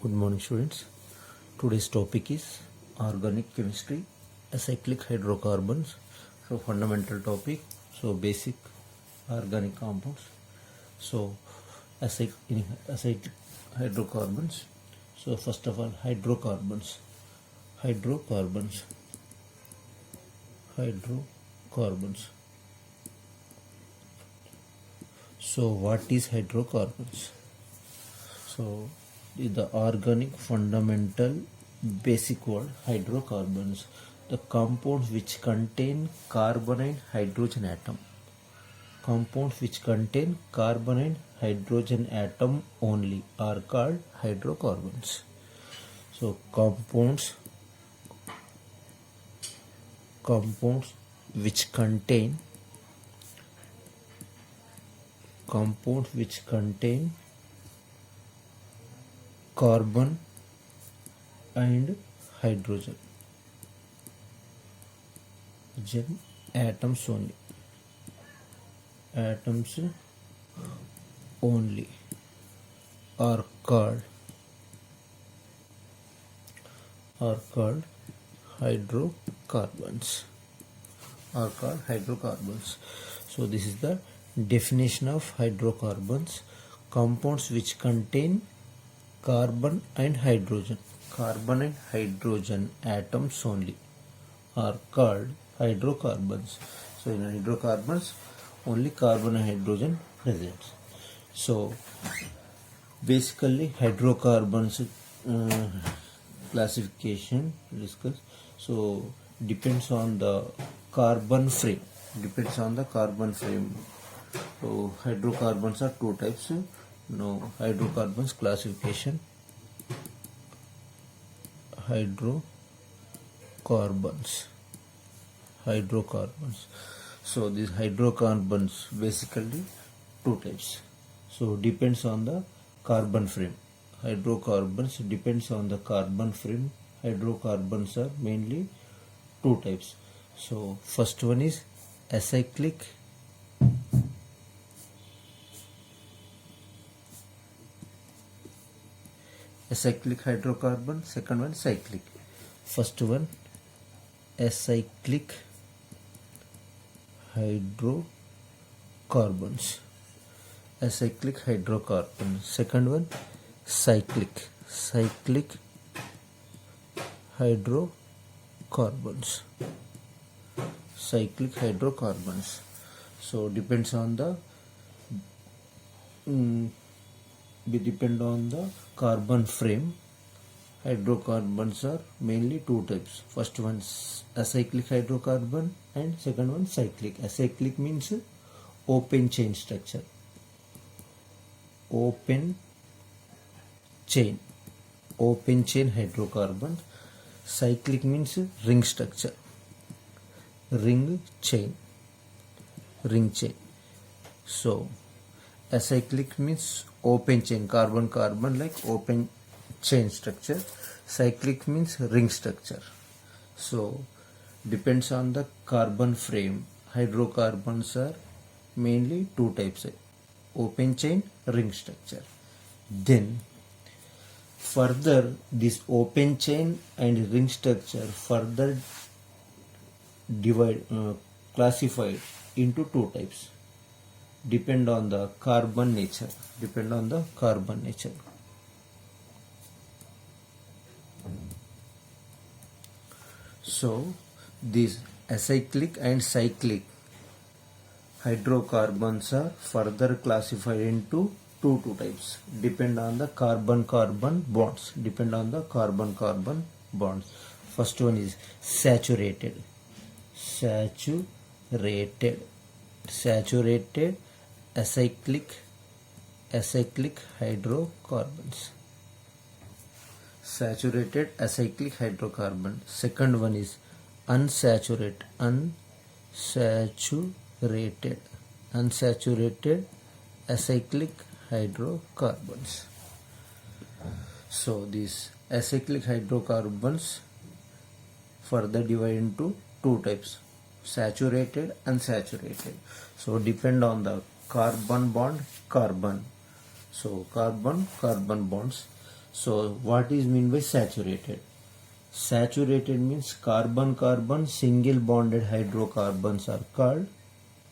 Good morning, students. Today's topic is organic chemistry, acyclic hydrocarbons. So fundamental topic. So basic organic compounds. So acyclic hydrocarbons. So first of all, hydrocarbons. Hydrocarbons. Hydrocarbons. So what is hydrocarbons? So the organic fundamental basic word hydrocarbons, the compounds which contain carbon and hydrogen atom. Compounds which contain carbon and hydrogen atom only are called hydrocarbons. So compounds which contain carbon and hydrogen atoms only are called hydrocarbons. So this is the definition of hydrocarbons: compounds which contain carbon and hydrogen atoms only are called hydrocarbons. So in hydrocarbons only carbon and hydrogen present. So basically hydrocarbons classification discuss. So depends on the carbon frame. So hydrocarbons are two types. Now hydrocarbons classification. Hydrocarbons. So these hydrocarbons basically two types. So depends on the carbon frame. Hydrocarbons depends on the carbon frame. Hydrocarbons are mainly two types. So first one is acyclic hydrocarbon, second one cyclic. First one acyclic hydrocarbons, second one cyclic hydrocarbons. So depends on the carbon frame. Hydrocarbons are mainly two types. First one acyclic hydrocarbon and second one cyclic. Acyclic means open chain structure. Open chain hydrocarbon. Cyclic means ring structure. Ring chain. So acyclic means open chain, carbon like open chain structure. Cyclic means ring structure. So depends on the carbon frame. Hydrocarbons are mainly two types: open chain, ring structure. Then further this open chain and ring structure further classified into two types. Depend on the carbon nature. So these acyclic and cyclic hydrocarbons are further classified into two types. Depend on the carbon bonds. First one is saturated acyclic hydrocarbons. Saturated acyclic hydrocarbon. Second one is unsaturated acyclic hydrocarbons. So these acyclic hydrocarbons further divided into two types: saturated, unsaturated. So depend on the carbon bond. So carbon bonds. So what is mean by saturated? Saturated means carbon-carbon single bonded hydrocarbons are called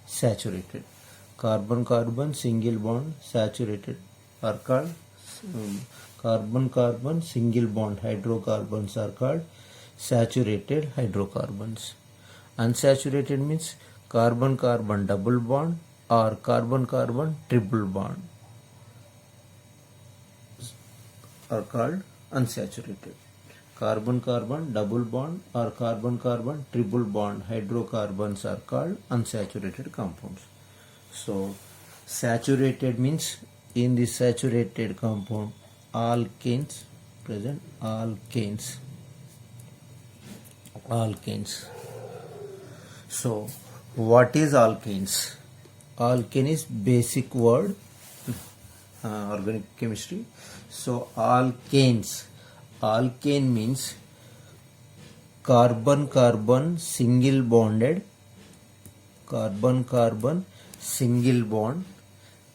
saturated. Carbon-carbon single bond saturated are called carbon-carbon single bond hydrocarbons are called saturated hydrocarbons. Unsaturated means carbon-carbon double bond or carbon-carbon triple bond are called unsaturated. Carbon-carbon double bond or carbon-carbon triple bond hydrocarbons are called unsaturated compounds. So saturated means in the saturated compound alkanes present, alkanes. So what is alkanes? Alkane is basic word, organic chemistry. So alkanes, alkane means carbon-carbon single bonded, carbon-carbon single bond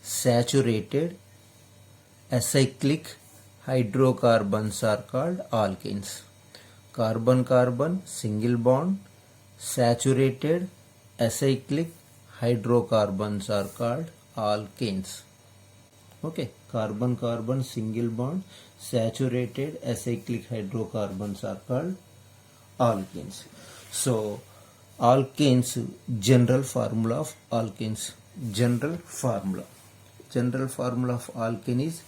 saturated acyclic hydrocarbons are called alkanes. Carbon-carbon single bond saturated acyclic hydrocarbons are called alkanes. Okay, carbon-carbon single bond saturated acyclic hydrocarbons are called alkanes. So alkanes, general formula of alkanes. General formula of alkane is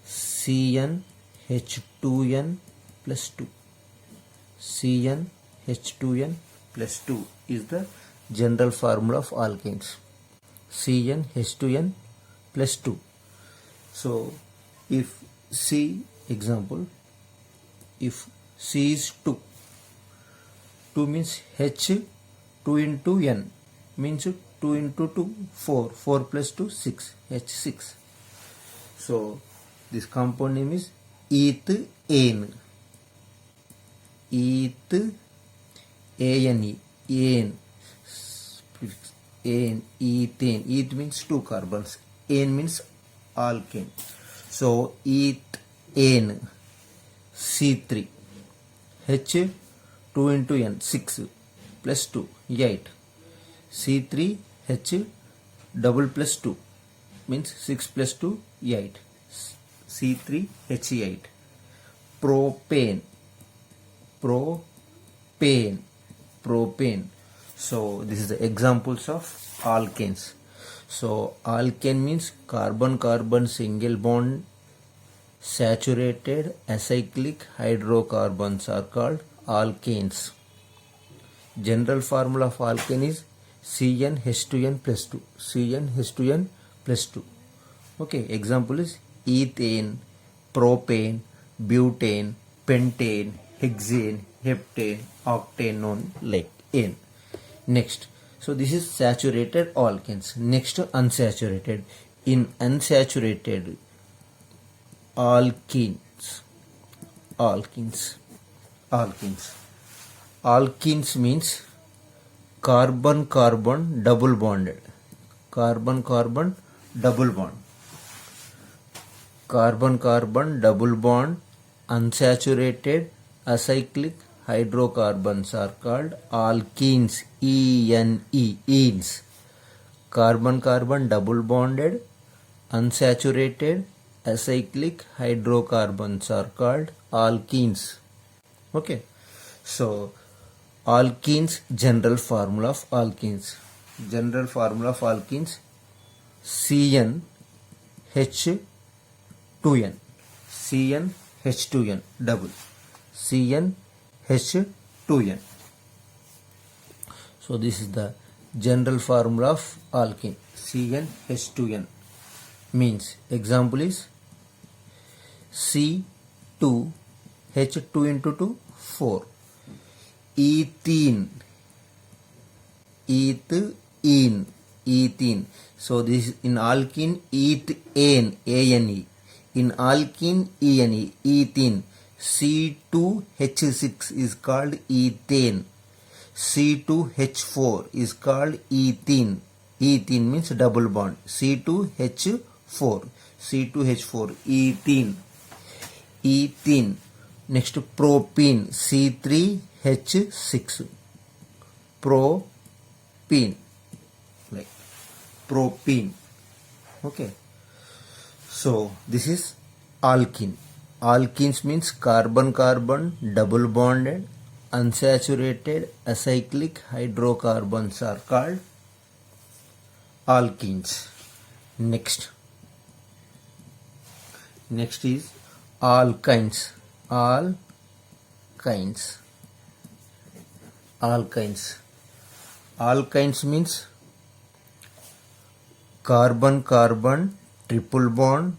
CnH2n plus 2. CnH2n plus 2 is the general formula of alkanes. CnH2n plus 2. So if C, example, if C is 2 means H 2 into N means 2 into 2 4 plus 2 6 H6. So this compound name is ethane. Ethane. Ethane. Eth means 2 carbons. Ane means alkane. So ethane C3 H 2 into N 6 plus 2 8 C3 H double plus 2 means 6 plus 2 8 C3 H8. Propane. So this is the examples of alkanes. So alkane means carbon-carbon single bond saturated acyclic hydrocarbons are called alkanes. General formula of alkane is CnH2n plus 2. CnH2n plus 2. Okay, example is ethane, propane, butane, pentane, hexane, heptane, octane, known like N. Next, so this is saturated alkanes. Next, unsaturated. In unsaturated alkenes means carbon-carbon double bonded. Carbon-carbon double bond. Carbon-carbon double bond unsaturated acyclic hydrocarbons are called alkenes. Enes. Carbon-carbon double bonded unsaturated acyclic hydrocarbons are called alkenes. Okay, so alkenes, general formula of alkenes. General formula of alkenes CnH2n. CnH2n double. CnH2n. So this is the general formula of alkene. CnH2n means, example is C2 H2 into 2 4. Ethene. So this is in alkene ethane, ane. In alkene ene, ethene. C2H6 is called ethane. C2H4 is called ethene. Ethene means double bond. C2H4. ethene. ethene. Next propene, C3H6. Propene, like propene. Okay. So this is alkene. Alkenes means carbon-carbon double bonded unsaturated acyclic hydrocarbons are called alkenes. Next is alkynes. Alkynes means carbon-carbon triple bond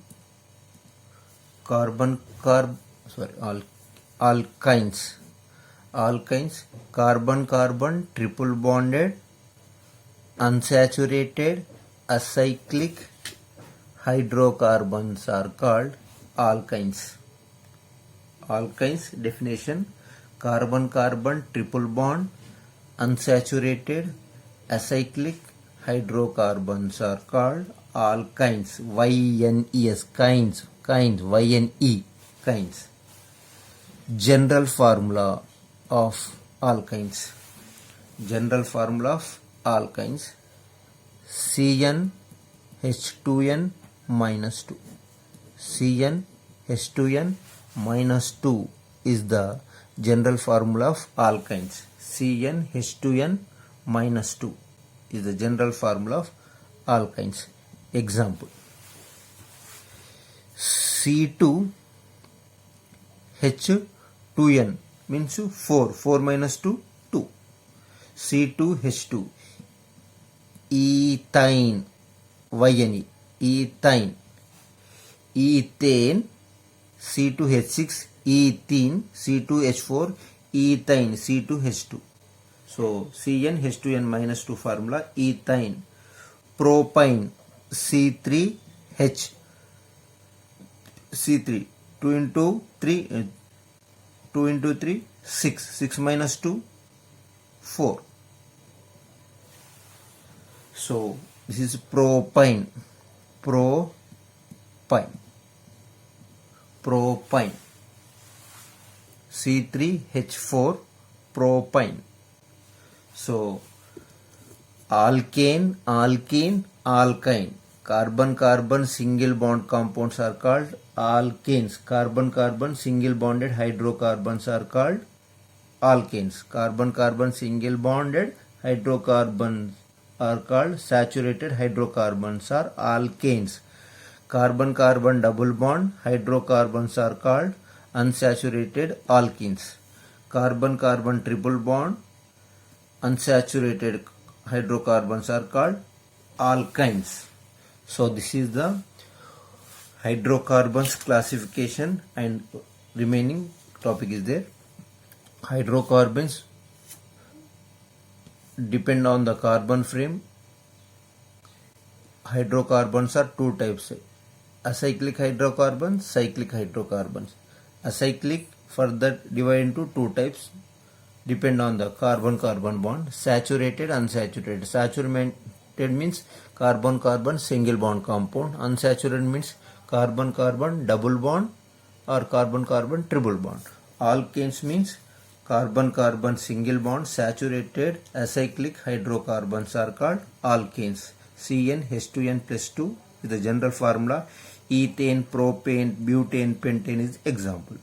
alkynes carbon-carbon triple bonded unsaturated acyclic hydrocarbons are called alkynes. Alkynes definition: carbon-carbon triple bond unsaturated acyclic hydrocarbons are called alkynes. YNES, kynes, YNE, kynes. General formula of alkynes. General formula of alkynes: CnH2n minus 2. CnH2n minus 2 is the general formula of alkynes. CnH2n minus 2 is the general formula of alkynes. Example: C2H2n means 4 minus 2, 2. C2H2, ethane, YNE, ethane. Ethane, C2H6, ethene, C2H4, ethane, C2H2. So CnH2n minus 2 formula, ethane. Propane, C3H, C3, 2 into 3, 6 minus 2, 4. So this is propane. C3H4, propane. So alkane, alkene, alkyne. Carbon-carbon single bond compounds are called alkanes. Carbon-carbon single bonded hydrocarbons are called alkanes. Carbon-carbon single bonded hydrocarbons are called saturated hydrocarbons are alkanes. Carbon-carbon double bond hydrocarbons are called unsaturated alkenes. Carbon-carbon triple bond unsaturated hydrocarbons are called alkynes. So this is the hydrocarbons classification, and remaining topic is there. Hydrocarbons depend on the carbon frame. Hydrocarbons are two types: acyclic hydrocarbons, cyclic hydrocarbons. Acyclic further divided into two types, depend on the carbon-carbon bond: saturated, unsaturated. Saturated means carbon-carbon single bond compound. Unsaturated means carbon-carbon double bond or carbon-carbon triple bond. Alkanes means carbon-carbon single bond saturated acyclic hydrocarbons are called alkanes. CnH2n plus 2 is the general formula. Ethane, propane, butane, pentane is example.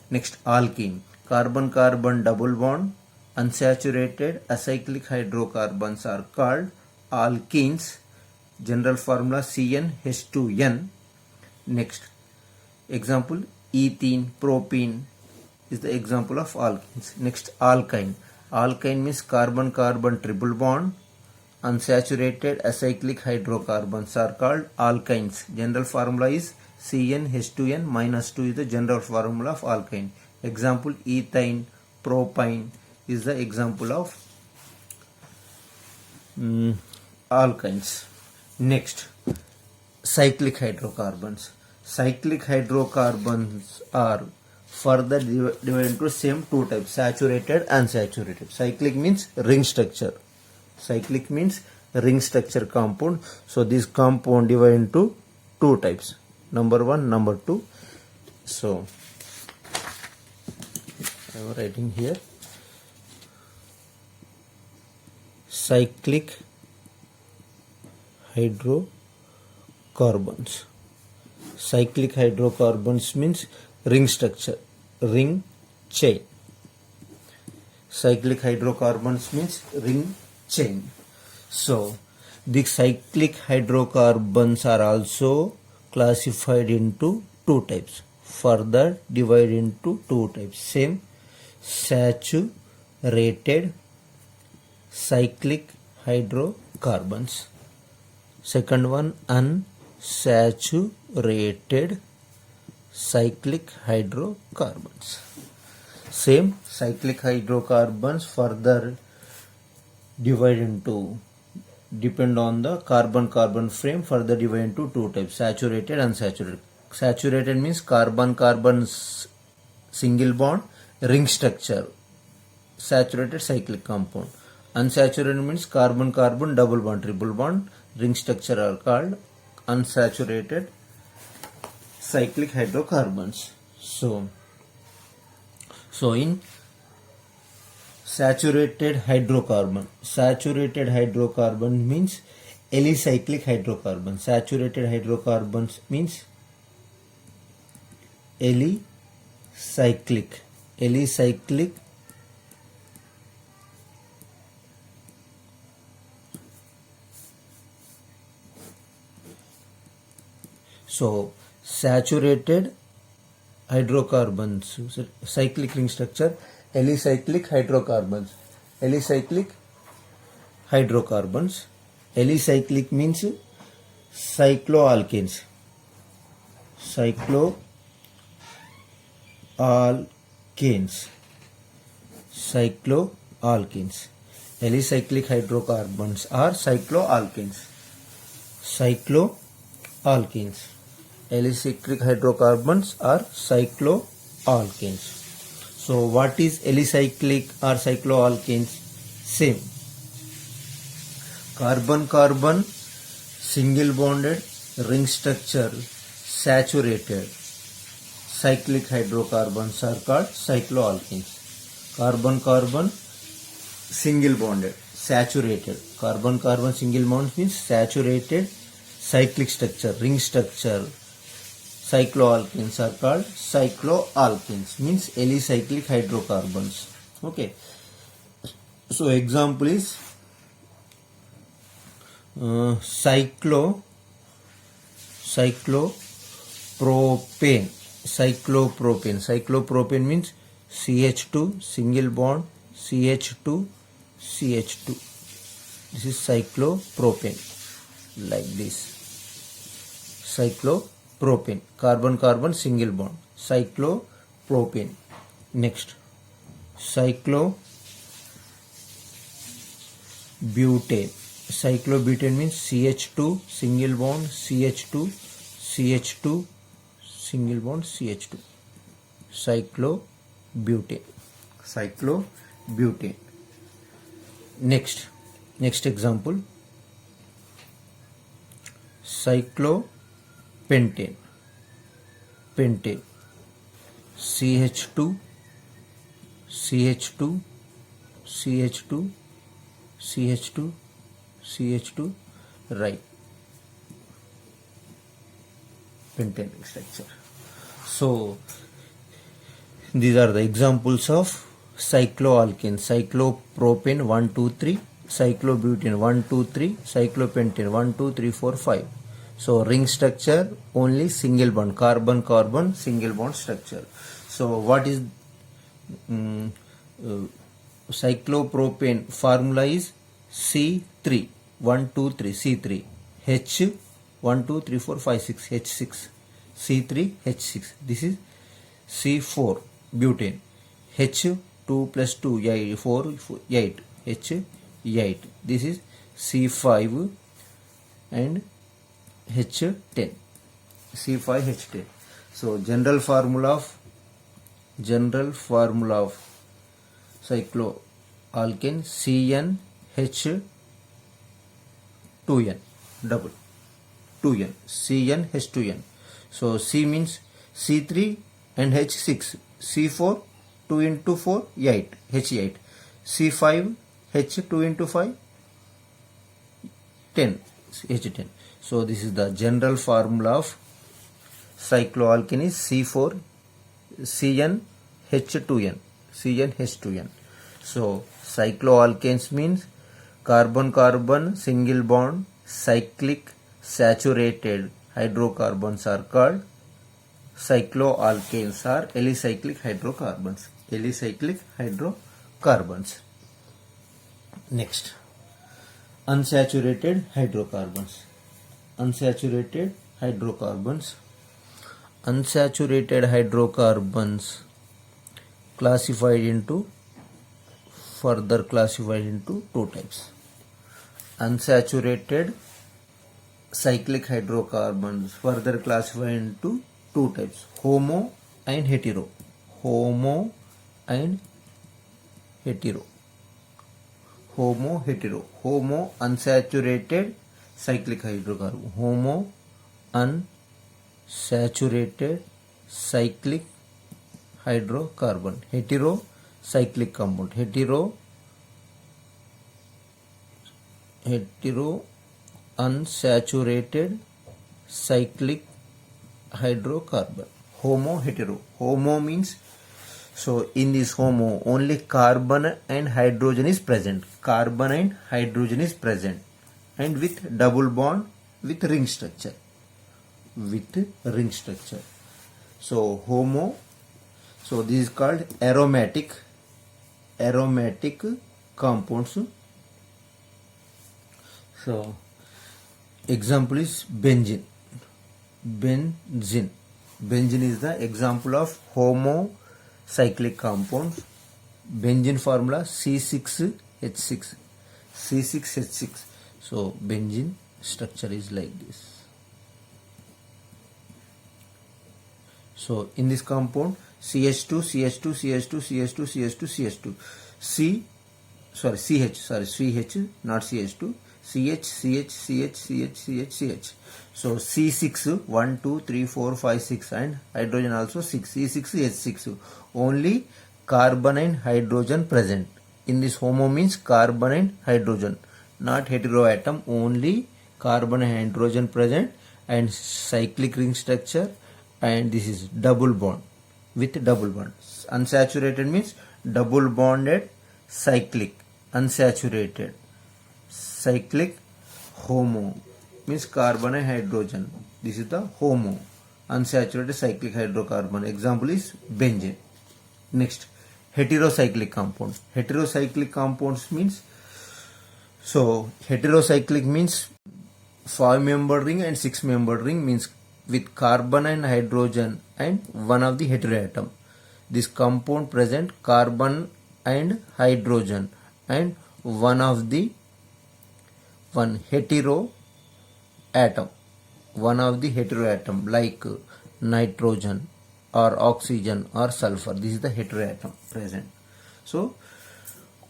Next, alkene. Carbon-carbon double bond unsaturated acyclic hydrocarbons are called alkenes. General formula CnH2n. Next, example: ethene, propene is the example of alkenes. Next, alkyne. Alkyne means carbon-carbon triple bond unsaturated acyclic hydrocarbons are called alkynes. General formula is CnH2n minus 2 is the general formula of alkyne. Example: ethane, propane is the example of alkynes. Next, cyclic hydrocarbons. Cyclic hydrocarbons are further divided into same two types: saturated and unsaturated. Cyclic means ring structure. Cyclic means ring structure compound. So this compound divided into two types: number 1, number 2. So I am writing here cyclic hydrocarbons. Cyclic hydrocarbons means ring structure, ring chain. Cyclic hydrocarbons means ring chain. So the cyclic hydrocarbons are also classified into two types, further divided into two types. Same, saturated cyclic hydrocarbons. Second one, unsaturated cyclic hydrocarbons. Same, cyclic hydrocarbons further divided into, depend on the carbon-carbon frame, further divided into two types, saturated and unsaturated. Saturated means carbon-carbon single bond, ring structure, saturated cyclic compound. Unsaturated means carbon-carbon double bond, triple bond, ring structure are called unsaturated cyclic hydrocarbons. So in saturated hydrocarbon means alicyclic hydrocarbon. Saturated hydrocarbons means alicyclic. So saturated hydrocarbons, cyclic ring structure, alicyclic hydrocarbons. Alicyclic means cycloalkanes. Alicyclic hydrocarbons are cycloalkanes. Alicyclic hydrocarbons are cycloalkanes. So what is alicyclic or cycloalkanes? Same, carbon-carbon single bonded ring structure saturated cyclic hydrocarbons are called cycloalkanes. Carbon-carbon single bonded saturated, carbon-carbon single bond means saturated cyclic structure, ring structure, cycloalkanes are called cycloalkanes, means alicyclic hydrocarbons. Okay, so example is cyclopropane. Cyclopropane means CH2 single bond CH2. This is cyclopropane, like this. Cyclopropane, carbon-carbon single bond, cyclopropane. Next, cyclobutane. Cyclobutane means CH2 single bond CH2 single bond CH2. Cyclobutane. Next example, cyclopentane. CH2 right, pentane structure. So these are the examples of cycloalkane. Cyclopropane 1 2 3, cyclobutane 1 2 3, cyclopentane 1 2 3 4 5. So ring structure only single bond, carbon-carbon single bond structure. So what is cyclopropane formula is C3 1 2 3 C3 H 1 2 3 4 5 6 H6 C3 H6. This is C4 butane H2 plus 2 4 8 H8. This is C5 and H10 C5 H10. So general formula of cycloalkane CnH2n double 2n CnH2n. So C means C3 and H6, C4 2 into 4, 8, H8. C5, H2 into 5, 10, H10. So this is the general formula of cycloalkane is C4, Cn, H2n, Cn, H2n. So cycloalkanes means carbon-carbon single bond cyclic saturated hydrocarbons are called cycloalkanes or alicyclic hydrocarbons. Alicyclic hydrocarbons. Next, unsaturated hydrocarbons. Unsaturated hydrocarbons. Unsaturated hydrocarbons further classified into two types. Unsaturated cyclic hydrocarbons further classified into two types, homo and hetero. Homo and hetero. Homo, hetero. Homo, unsaturated cyclic hydrocarbon. Homo, unsaturated cyclic hydrocarbon. Hetero, cyclic compound. Hetero, unsaturated cyclic hydrocarbon. Homo, hetero. Homo means, so in this homo only carbon and hydrogen is present. Carbon and hydrogen is present and with double bond with ring structure. With ring structure. So homo, so this is called aromatic compounds. So example is benzene. Benzene is the example of homo cyclic compound. Benzene formula C6H6. C6H6. So benzene structure is like this. So in this compound CH2, CH2, CH2, CH2, CH2, CH2, CH, not CH2, CH, CH, CH, CH, CH, CH. So C6, 1, 2, 3, 4, 5, 6 and hydrogen also 6, C6H6. Only carbon and hydrogen present. In this homo means carbon and hydrogen, not heteroatom, only carbon and hydrogen present and cyclic ring structure, and this is double bond with double bond. Unsaturated means double bonded cyclic. Unsaturated cyclic homo means carbon and hydrogen. This is the homo, unsaturated cyclic hydrocarbon. Example is benzene. Next, heterocyclic compounds. Heterocyclic compounds means, so heterocyclic means 5-member ring and 6-member ring, means with carbon and hydrogen and one of the heteroatom. This compound present carbon and hydrogen and one hetero atom, like nitrogen or oxygen or sulfur. This is the heteroatom present. So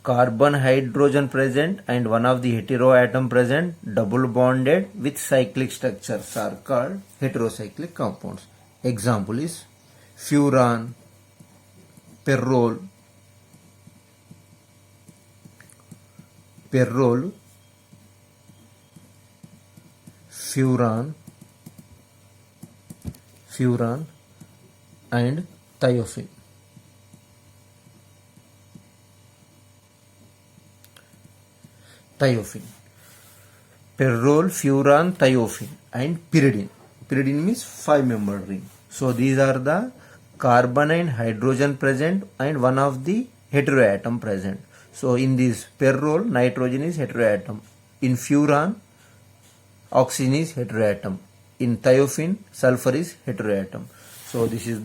carbon hydrogen present and one of the heteroatom present, double bonded with cyclic structures are called heterocyclic compounds. Example is furan, perrol, furan and thiophene. Perrol, furan, thiophene and pyridine. Pyridine means 5-member ring. So these are the carbon and hydrogen present and one of the heteroatom present. So in this perrol, nitrogen is heteroatom. In furan, oxygen is heteroatom. In thiophene, sulfur is heteroatom. So this is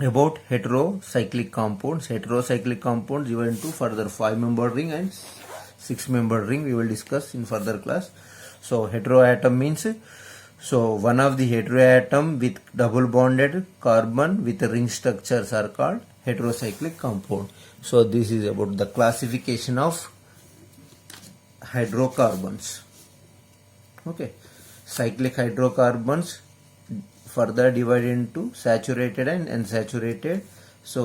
about heterocyclic compounds. Heterocyclic compounds divided into further 5-member ring and 6-member ring. We will discuss in further class. So heteroatom means, so one of the heteroatom with double bonded carbon with ring structures are called heterocyclic compound. So this is about the classification of hydrocarbons. Okay, cyclic hydrocarbons further divided into saturated and unsaturated. So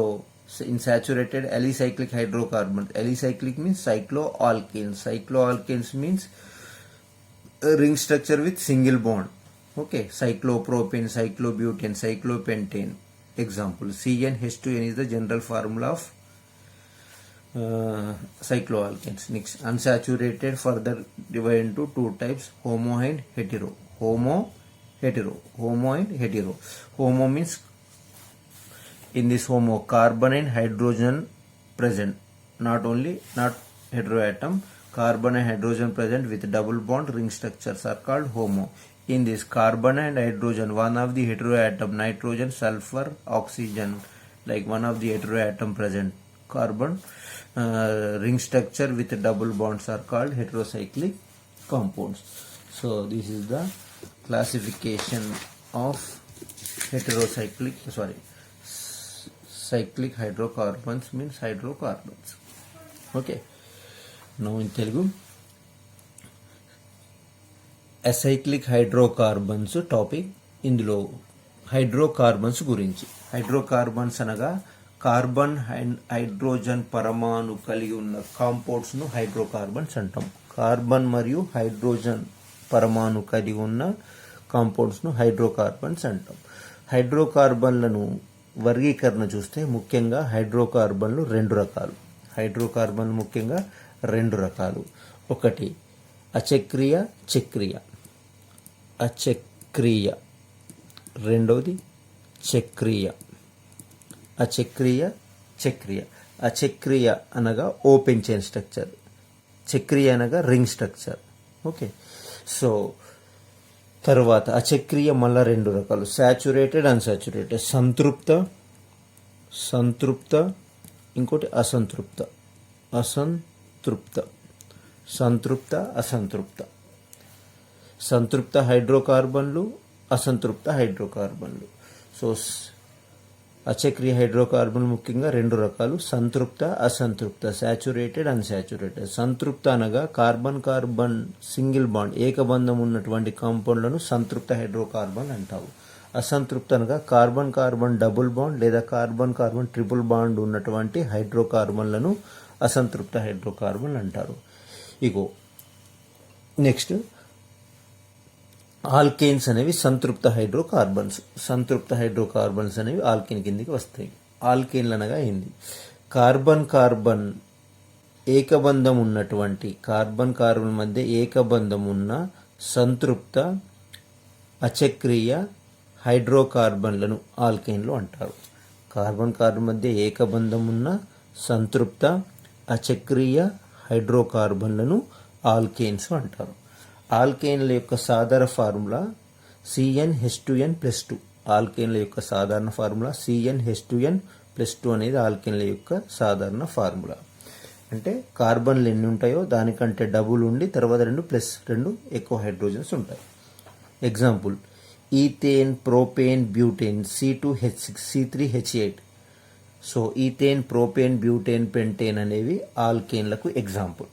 in saturated alicyclic hydrocarbons, alicyclic means cycloalkanes. Cycloalkanes means a ring structure with single bond. Okay, cyclopropane, cyclobutane, cyclopentane. Example, CnH2n is the general formula of cycloalkanes. Next, unsaturated further divided into two types: homo and hetero. Homo and hetero. Homo means in this homo carbon and hydrogen present, not heteroatom, carbon and hydrogen present with double bond ring structures are called homo. In this carbon and hydrogen, one of the heteroatom, nitrogen, sulfur, oxygen, like one of the heteroatom present, carbon ring structure with double bonds are called heterocyclic compounds. So this is the classification of cyclic hydrocarbons, means hydrocarbons. Okay, now in Telugu, acyclic hydrocarbons topic. ఇందులో hydrocarbons గురించి. Hydrocarbons అనగా carbon and hydrogen పరమాణు కలిగి ఉన్న కాంపౌండ్స్ను hydrocarbons అంటాం. Carbon మరియు hydrogen పరమాణు కలిగి ఉన్న కాంపౌండ్స్ను హైడ్రోకార్బన్స్ అంటాం. హైడ్రోకార్బన్లను వర్గీకరణ చూస్తే ముఖ్యంగా హైడ్రోకార్బన్లు రెండు రకాలు. ఒకటి అచక్రీయ, చక్రీయ. రెండవది చక్రీయ. అచక్రీయ అనగా ఓపెన్ చైన్ స్ట్రక్చర్, చక్రీయ అనగా రింగ్ స్ట్రక్చర్. ఓకే, సో తర్వాత అచక్రీయ మళ్ళా రెండు రకాలు: సాచురేటెడ్, అన్సాచురేటెడ్. సంతృప్త, ఇంకోటి అసంతృప్త. సంతృప్త హైడ్రోకార్బన్లు, అసంతృప్త హైడ్రోకార్బన్లు. సో అచక్రీయ హైడ్రోకార్బన్ ముఖ్యంగా రెండు రకాలు: సంతృప్త, అసంతృప్త, సాచురేటెడ్, అన్సాచురేటెడ్. సంతృప్త అనగా కార్బన్ కార్బన్ సింగిల్ బాండ్ ఏకబంధం ఉన్నటువంటి కాంపౌండ్లను సంతృప్త హైడ్రోకార్బన్ అంటారు. అసంతృప్త అనగా కార్బన్ కార్బన్ డబుల్ బాండ్ లేదా కార్బన్ కార్బన్ ట్రిపుల్ బాండ్ ఉన్నటువంటి హైడ్రోకార్బన్లను అసంతృప్త హైడ్రోకార్బన్ అంటారు. ఇగో నెక్స్ట్, ఆల్కేన్స్ అనేవి సంతృప్త హైడ్రోకార్బన్స్ అనేవి ఆల్కేన్ కిందికి వస్తాయి. ఆల్కేన్లు అనగా ఏంది? కార్బన్ కార్బన్ ఏకబంధం ఉన్నటువంటి, కార్బన్ కార్బన్ మధ్య ఏకబంధం ఉన్న సంతృప్త అచక్రీయ హైడ్రోకార్బన్లను ఆల్కేన్లు అంటారు. కార్బన్ కార్బన్ మధ్య ఏకబంధం ఉన్న సంతృప్త అచక్రీయ హైడ్రోకార్బన్లను ఆల్కేన్స్ అంటారు. ఆల్కేన్ల యొక్క సాధారణ ఫార్ములా CnH2n+2. ఆల్కేన్ల యొక్క సాధారణ ఫార్ములా CnH2n+2 అనేది ఆల్కేన్ల యొక్క సాధారణ ఫార్ములా. అంటే కార్బన్లు ఎన్ని ఉంటాయో దానికంటే డబుల్ ఉండి తర్వాత 2 ఎక్కువ హైడ్రోజన్స్ ఉంటాయి. Example, ethane, propane, butane, C2H6, C3H8. So ethane, propane, butane, pentane అనేవి ఆల్కేన్లకు ఎగ్జాంపుల్.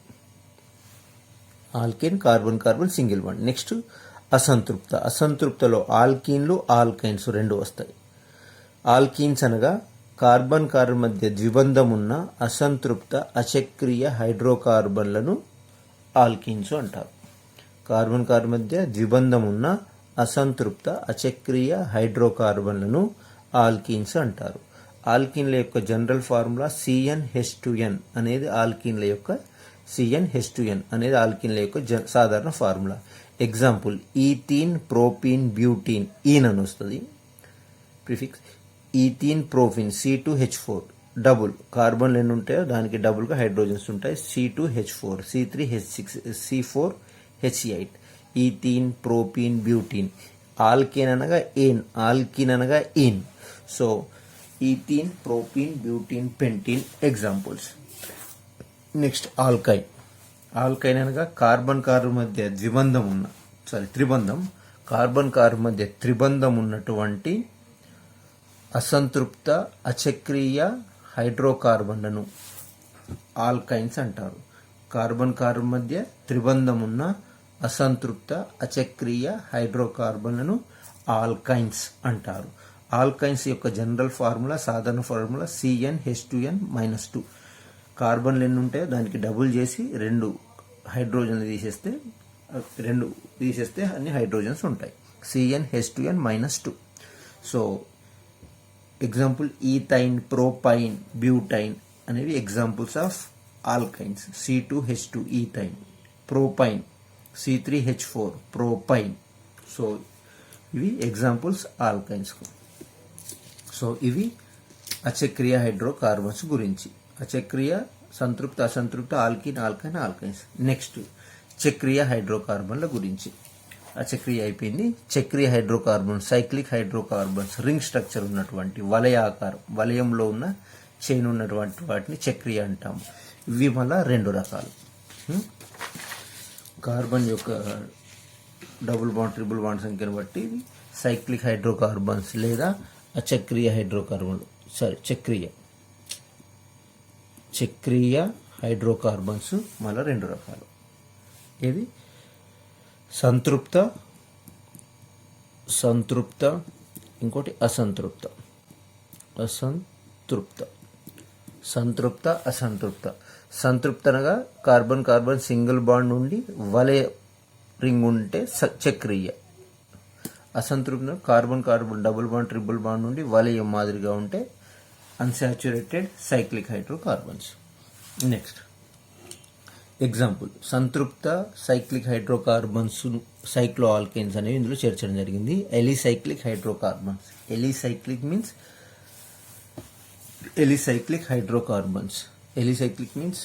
Alkane carbon carbon single bond. Next అసంతృప్తలో ఆల్కీన్లు, ఆల్కైన్స్ రెండు వస్తాయి. ఆల్కీన్స్ అనగా కార్బన్ కార్బన్ మధ్య ద్విబంధం ఉన్న అసంతృప్త అచక్రీయ హైడ్రోకార్బన్లను ఆల్కీన్స్ అంటారు. కార్బన్ కార్బన్ మధ్య ద్విబంధం ఉన్న అసంతృప్త అచక్రీయ హైడ్రోకార్బన్లను ఆల్కీన్స్ అంటారు. ఆల్కీన్ల యొక్క జనరల్ ఫార్ములా CnH2n అనేది ఆల్కీన్ల యొక్క సాధారణ formula. Example, ethene, propene, butene, ene అని వస్తుంది prefix. Ethene, propene, C2H4 double, కార్బన్లు ఎన్ని ఉంటాయో దానికి డబుల్గా హైడ్రోజన్స్ ఉంటాయి. C2H4, C3H6, C4H8. Ethene, propene, butene. Alkane అనగా ene. So ethene, propene, butene, pentene examples. Next alkyne అనగా కార్బన్ కార్బన్ మధ్య కార్బన్ కార్బన్ మధ్య త్రిబంధం ఉన్నటువంటి అసంతృప్త అచక్రీయ హైడ్రోకార్బన్లను ఆల్కైన్స్ అంటారు. కార్బన్ కార్బన్ మధ్య త్రిబంధం ఉన్న అసంతృప్త అచక్రీయ హైడ్రోకార్బన్లను ఆల్కైన్స్ అంటారు. ఆల్కైన్స్ యొక్క జనరల్ ఫార్ములా, సాధారణ ఫార్ములా CnH2n-2. కార్బన్లు ఎన్ని ఉంటాయో దానికి డబుల్ చేసి రెండు హైడ్రోజన్లు తీసేస్తే అన్ని హైడ్రోజన్స్ ఉంటాయి. CnH2n-2. So example ethyne, propyne, butyne అనేవి examples of alkynes. C2H2 ethyne, propyne, C3H4 propyne. So ఇవి ఎగ్జాంపుల్స్ ఆల్కైన్స్కు. సో ఇవి అచక్రీయ హైడ్రోకార్బన్స్ గురించి. అచక్రీయ, సంతృప్త, అసంతృప్త, ఆల్కిన్, ఆల్కైన్, ఆల్కైన్స్. నెక్స్ట్ చక్రీయ హైడ్రోకార్బన్ల గురించి. అచక్రీయ అయిపోయింది. చక్రీయ hydrocarbon, cyclic hydrocarbons, ring structure ఉన్నటువంటి వలయాకారం, వలయంలో ఉన్న చైన్ ఉన్నటువంటి వాటిని చక్రీయ అంటాము. ఇవి మళ్ళా రెండు రకాలు. కార్బన్ యొక్క డబుల్ బాండ్, ట్రిపుల్ బాండ్ సంఖ్యను బట్టి సైక్లిక్ హైడ్రోకార్బన్స్ లేదా అచక్రీయ హైడ్రోకార్బన్లు, చక్రీయ హైడ్రోకార్బన్స్ మళ్ళీ రెండు రకాలు. ఇది సంతృప్త, ఇంకోటి అసంతృప్త. సంతృప్త అనగా కార్బన్ కార్బన్ సింగిల్ బాండ్ నుండి వలయ రింగ్ ఉంటే చక్రీయ. అసంతృప్త carbon carbon double bond, triple bond నుండి వలయం మాదిరిగా ఉంటే unsaturated cyclic hydrocarbons. Next example సంతృప్త సైక్లిక్ హైడ్రోకార్బన్స్, సైక్లో ఆల్కైన్స్ అనేవి ఇందులో చేర్చడం జరిగింది. Alicyclic hydrocarbons. Alicyclic hydrocarbons. Alicyclic means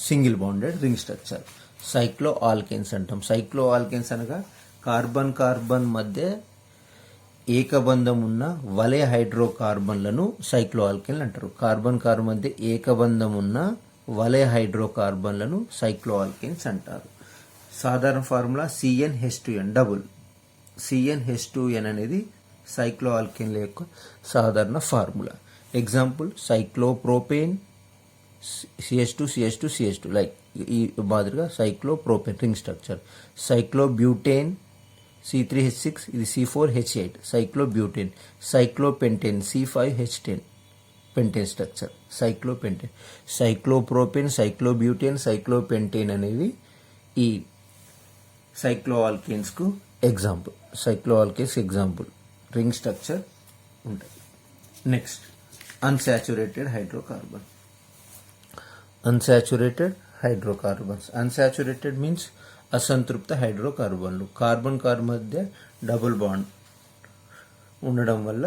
single bonded ring structure. Cyclo alkynes అంటాం. సైక్లో ఆల్కైన్స్ అనగా కార్బన్ కార్బన్ మధ్య ఏకబంధం ఉన్న వలయ హైడ్రోకార్బన్లను సైక్లో ఆల్కైన్లు అంటారు. కార్బన్ కార్బన్ మధ్య ఏకబంధం ఉన్న వలయ హైడ్రోకార్బన్లను సైక్లో ఆల్కైన్స్ అంటారు. సాధారణ ఫార్ములా CnH2n డబుల్. CnH2n అనేది సైక్లో ఆల్కైన్ల యొక్క సాధారణ formula. Example cyclopropane, CH2 like ఈ మాదిరిగా సైక్లోప్రోపేన్ రింగ్ స్ట్రక్చర్. సైక్లోబ్యూటేన్ C3H6, ఇది C4H8 cyclobutane. Cyclopentane C5H10 pentane structure, cyclopentane. Cyclopropane, cyclobutane, cyclopentane అనేవి ఈ సైక్లో ఆల్కేన్స్కు ఎగ్జాంపుల్. ఎగ్జాంపుల్ రింగ్ స్ట్రక్చర్ ఉంటుంది. Next unsaturated hydrocarbon. Unsaturated means అసంతృప్త హైడ్రోకార్బన్లు. కార్బన్ కార్బన్ మధ్య డబుల్ బాండ్ ఉండడం వల్ల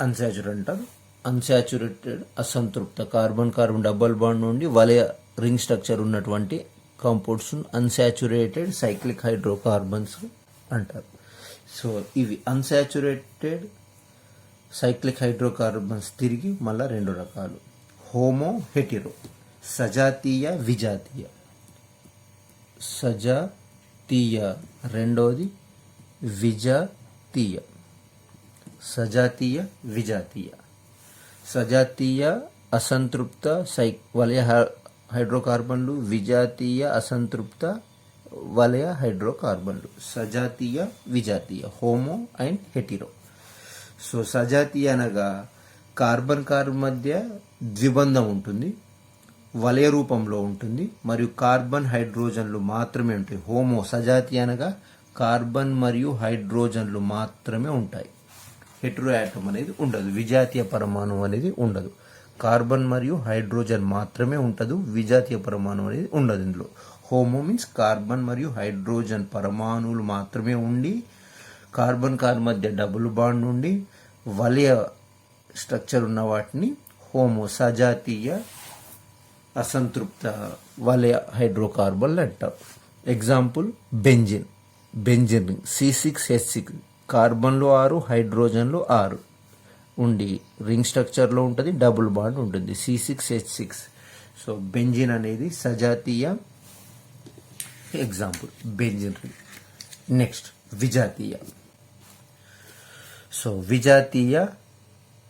అన్సాచురేటెడ్ అంటారు. అన్సాచురేటెడ్ అసంతృప్త కార్బన్ కార్బన్ డబుల్ బాండ్ నుండి వలయ రింగ్ స్ట్రక్చర్ ఉన్నటువంటి కాంపౌండ్స్ అన్సాచురేటెడ్ సైక్లిక్ హైడ్రోకార్బన్స్ అంటారు. సో ఇవి అన్సాచురేటెడ్ సైక్లిక్ హైడ్రోకార్బన్స్ తిరిగి మళ్ళా రెండు రకాలు. Homo, hetero. సజాతీయ, విజాతీయ. సజాతీయ రెండోది, విజాతీయ. సజాతీయ అసంతృప్త వలయ హైడ్రోకార్బన్లు, విజాతీయ అసంతృప్త వలయ హైడ్రోకార్బన్లు. సజాతీయ, విజాతీయ, హోమో అండ్ హెటిరో. సో సజాతీయ అనగా కార్బన్ కార్బన్ మధ్య ద్విబంధం ఉంటుంది, వలయ రూపంలో ఉంటుంది మరియు కార్బన్ హైడ్రోజన్లు మాత్రమే ఉంటాయి. హోమో సజాతీయ అనగా కార్బన్ మరియు హైడ్రోజన్లు మాత్రమే ఉంటాయి. హెటెరో ఆటమ్ అనేది ఉండదు. విజాతీయ పరమాణు అనేది ఉండదు. కార్బన్ మరియు హైడ్రోజన్ మాత్రమే ఉంటుంది. విజాతీయ పరమాణు అనేది ఉండదు ఇందులో. హోమో మీన్స్ కార్బన్ మరియు హైడ్రోజన్ పరమాణువులు మాత్రమే ఉండి కార్బన్ కార్బన్ మధ్య డబుల్ బాండ్ నుండి వలయ స్ట్రక్చర్ ఉన్న వాటిని హోమో సజాతీయ అసంతృప్త వలయ హైడ్రోకార్బన్లు అంటారు. ఎగ్జాంపుల్ బెంజిన్ రింగ్ C6H6 కార్బన్లు 6 హైడ్రోజన్లు 6 ఉండి రింగ్ స్ట్రక్చర్లో ఉంటుంది, డబుల్ బాండ్ ఉంటుంది C6H6. సో బెంజిన్ అనేది సజాతీయ ఎగ్జాంపుల్ బెంజిన్ రింగ్. నెక్స్ట్ విజాతీయ. సో విజాతీయ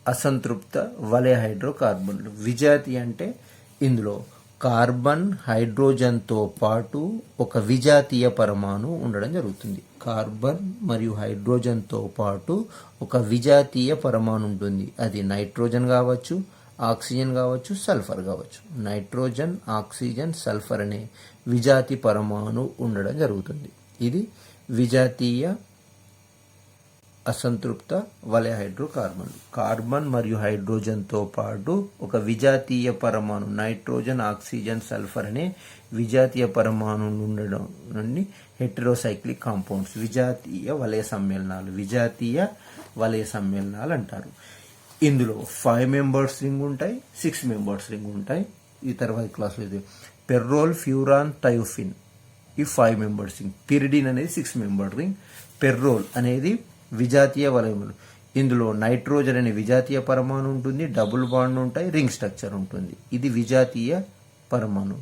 అసంతృప్త వలయ హైడ్రోకార్బన్లు. విజాతీయ అంటే ఇందులో కార్బన్ హైడ్రోజన్తో పాటు ఒక విజాతీయ పరమాణు ఉండడం జరుగుతుంది. కార్బన్ మరియు హైడ్రోజన్తో పాటు ఒక విజాతీయ పరమాణు ఉంటుంది. అది నైట్రోజన్ కావచ్చు, ఆక్సిజన్ కావచ్చు, సల్ఫర్ కావచ్చు. నైట్రోజన్, ఆక్సిజన్, సల్ఫర్ అనే విజాతి పరమాణు ఉండడం జరుగుతుంది. ఇది విజాతీయ అసంతృప్త వలయ హైడ్రోకార్బన్లు. కార్బన్ మరియు హైడ్రోజన్తో పాటు ఒక విజాతీయ పరమాణు నైట్రోజన్, ఆక్సిజన్, సల్ఫర్ అనే విజాతీయ పరమాణు ఉండడం నుండి హెటెరోసైక్లిక్ కాంపౌండ్స్, విజాతీయ వలయ సమ్మేళనాలు అంటారు. ఇందులో 5 మెంబర్స్ రింగ్ ఉంటాయి, 6 మెంబర్స్ రింగ్ ఉంటాయి. ఈ తర్వాత క్లాస్లో ఇది పెర్రోల్, ఫ్యూరాన్, థయోఫిన్ ఈ 5 మెంబర్స్ రింగ్. పిరిడిన్ అనేది 6 మెంబర్ రింగ్. పెర్రోల్ అనేది విజాతీయ వలయములు. ఇందులో నైట్రోజన్ అనే విజాతీయ పరమాణు ఉంటుంది, డబుల్ బాండ్ ఉంటాయి, రింగ్ స్ట్రక్చర్ ఉంటుంది. ఇది విజాతీయ పరమాణు.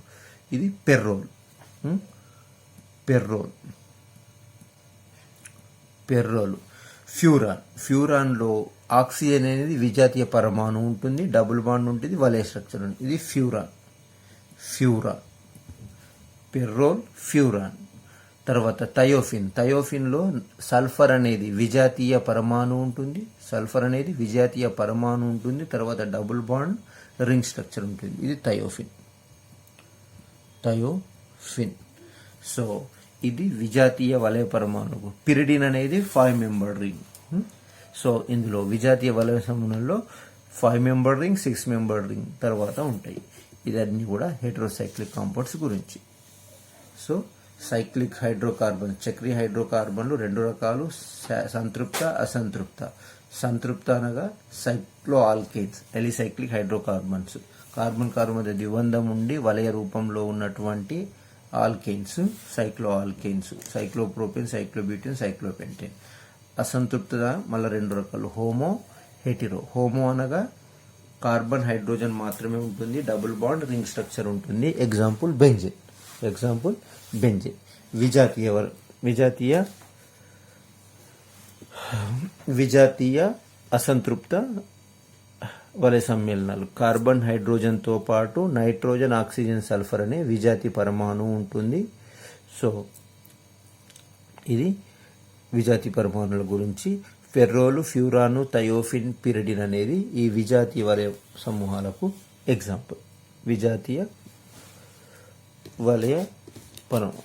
ఇది పెర్రోల్. ఫ్యూరాన్లో ఆక్సిజన్ అనేది విజాతీయ పరమాణు ఉంటుంది, డబుల్ బాండ్ ఉంటుంది, వలయ స్ట్రక్చర్ ఉంటుంది. ఇది ఫ్యూరాన్. తర్వాత థయోఫిన్లో సల్ఫర్ అనేది విజాతీయ పరమాణు ఉంటుంది. తర్వాత డబుల్ బాండ్, రింగ్ స్ట్రక్చర్ ఉంటుంది. ఇది థయోఫిన్. సో ఇది విజాతీయ వలయ పరమాణువు. పిరిడిన్ అనేది 5 మెంబర్ రింగ్. సో ఇందులో విజాతీయ వలయ సమూహంలో 5 మెంబర్ రింగ్, 6 మెంబర్ రింగ్ తర్వాత ఉంటాయి. ఇదన్నీ కూడా హెటెరోసైక్లిక్ కాంపౌండ్స్ గురించి. సో సైక్లిక్ హైడ్రోకార్బన్, చక్రీయ హైడ్రోకార్బన్లు 2 రకాలు, సంతృప్త, అసంతృప్త. సంతృప్త అనగా సైక్లో ఆల్కేన్స్, ఎలిసైక్లిక్ హైడ్రోకార్బన్స్. కార్బన్ మధ్య ద్విబంధం ఉండి వలయ రూపంలో ఉన్నటువంటి alkanes సైక్లో alkanes, cyclopropane, cyclobutane, cyclopentane. అసంతృప్త మళ్ళీ 2 రకాలు, హోమో, హెటిరో. హోమో అనగా కార్బన్ హైడ్రోజన్ మాత్రమే ఉంటుంది, డబుల్ బాండ్, రింగ్ స్ట్రక్చర్ ఉంటుంది. ఎగ్జాంపుల్ బెంజెన్. విజాతీయ అసంతృప్త వలయ సమ్మేళనాలు. కార్బన్ హైడ్రోజన్తో పాటు నైట్రోజన్, ఆక్సిజన్, సల్ఫర్ అనే విజాతి పరమాణు ఉంటుంది. సో ఇది విజాతి పరమాణుల గురించి. ఫెర్రోలు, ఫ్యూరాను, థయోఫిన్, పిరిడిన్ అనేది ఈ విజాతీయ వలయ సమూహాలకు ఎగ్జాంపుల్. విజాతీయ వలయ పరమాణు.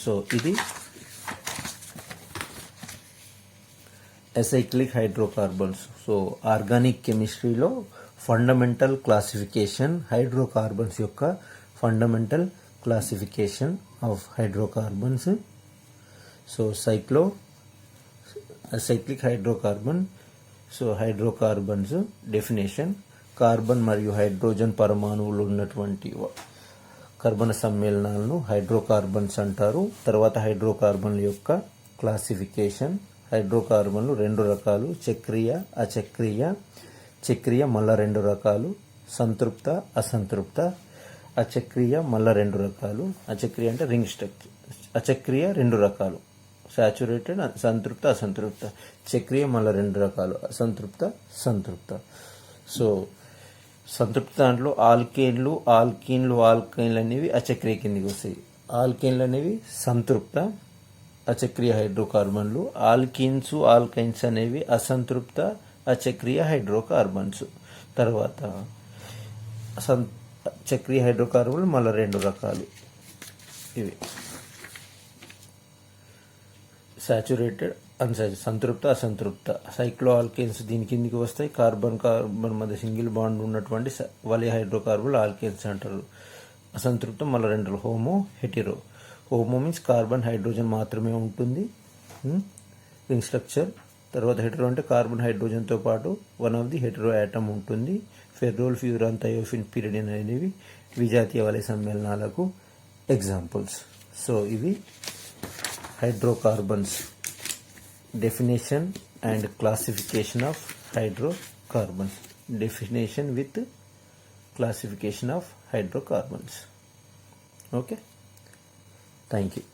సో ఇది అసైక్లిక్ హైడ్రోకార్బన్స్. సో ఆర్గానిక్ కెమిస్ట్రీలో ఫండమెంటల్ క్లాసిఫికేషన్, హైడ్రోకార్బన్స్ యొక్క fundamental classification of hydrocarbons. So acyclic hydrocarbon. So hydrocarbons definition: carbon మరియు హైడ్రోజన్ పరమాణువులు ఉన్నటువంటి కర్బన సమ్మేళనాలను హైడ్రోకార్బన్స్ అంటారు. తర్వాత హైడ్రోకార్బన్ల యొక్క క్లాసిఫికేషన్. హైడ్రోకార్బన్లు 2 రకాలు, చక్రీయ, అచక్రీయ. చక్రీయ మళ్ళా 2 రకాలు, సంతృప్త, అసంతృప్త. అచక్రీయ మళ్ళా 2 రకాలు. అచక్రీయ అంటే రింగ్ స్ట్రక్చర్. అచక్రీయ 2 రకాలు, సాచురేటెడ్, సంతృప్త, అసంతృప్త. చక్రీయ మళ్ళా 2 రకాలు, అసంతృప్త, సంతృప్త. సో సంతృప్త దాంట్లో ఆల్కైన్లు అనేవి అచక్రియ కిందికి వస్తాయి. ఆల్కైన్లు అనేవి సంతృప్త అచక్రియ హైడ్రోకార్బన్లు. ఆల్కైన్స్ అనేవి అసంతృప్త అచక్రియ హైడ్రోకార్బన్స్. తర్వాత చక్రీయ హైడ్రోకార్బన్లు మళ్ళీ 2 రకాలు, ఇవి సాచురేటెడ్, సంతృప్త, అసంతృప్త. సైక్లో ఆల్కేన్స్ దీని కిందికి వస్తాయి. కార్బన్ మధ్య సింగిల్ బాండ్ ఉన్నటువంటి వలయ హైడ్రోకార్బన్లు ఆల్కేన్స్ అంటారు. అసంతృప్తం మళ్ళీ 2, homo, Hetero. Homo means carbon hydrogen మాత్రమే ఉంటుంది, రింగ్ స్ట్రక్చర్. తర్వాత హెటిరో అంటే కార్బన్ హైడ్రోజన్తో పాటు one of the Hetero atom ఉంటుంది. ఫెర్రోల్, ఫ్యూరాన్, థయోఫిన్, పిరిడిన్ అనేవి విజాతీయ వలయ సమ్మేళనాలకు ఎగ్జాంపుల్స్. సో ఇవి hydrocarbons, definition and classification of hydrocarbons, definition with classification of hydrocarbons. Okay, thank you.